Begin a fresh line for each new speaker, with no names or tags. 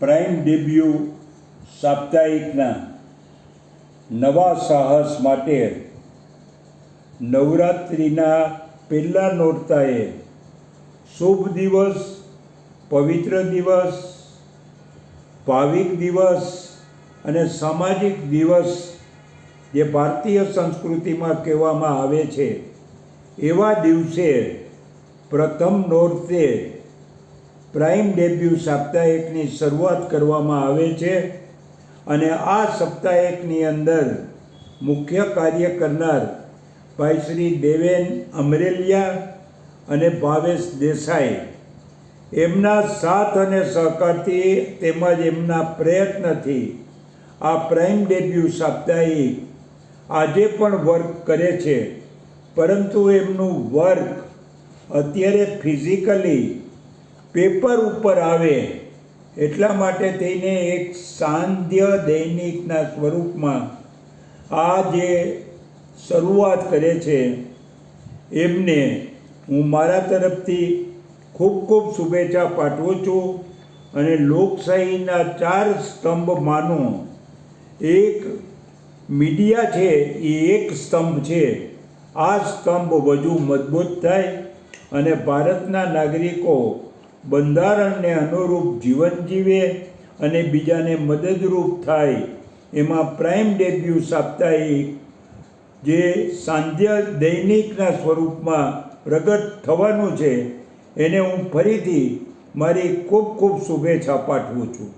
Prime debut સાપ્તાહિકના નવા સાહસ માટે નવરાત્રિના પહેલા નોરતાએ શુભ દિવસ, પવિત્ર દિવસ, ભાવિક દિવસ અને સામાજિક દિવસ જે ભારતીય સંસ્કૃતિમાં કહેવામાં આવે છે એવા દિવસે પ્રથમ નોરતે પ્રાઇમ ડેબ્યુ સાપ્તાહિકની શરૂઆત કરવામાં આવે છે અને આ સાપ્તાહિકની અંદર મુખ્ય કાર્ય કરનાર ભાઈ શ્રી દેવેન અમરેલિયા અને ભાવેશ દેસાઈ એમના સાથ અને સહકારથી તેમજ એમના પ્રયત્નથી આ પ્રાઇમ ડેબ્યુ સાપ્તાહિક આજે પણ વર્ક કરે છે, પરંતુ એમનું વર્ક અત્યારે ફિઝિકલી પેપર ઉપર આવે એટલા માટે થઈને એક સાંધ્ય દૈનિકના સ્વરૂપમાં આ જે શરૂઆત કરે છે એમને હું મારા તરફથી ખૂબ ખૂબ શુભેચ્છા પાઠવું છું. અને લોકશાહીના 4 સ્તંભમાંનો એક મીડિયા છે એ એક સ્તંભ છે. આ સ્તંભ વધુ મજબૂત થાય અને ભારતના નાગરિકો બંધારણને અનુરૂપ જીવન જીવે અને બીજાને મદદરૂપ થાય એમાં પ્રાઇમ ડેબ્યુ સાપ્તાહિક જે સાંધ્ય દૈનિકના સ્વરૂપમાં પ્રગટ થવાનું છે એને હું ફરીથી મારી ખૂબ ખૂબ શુભેચ્છા પાઠવું છું.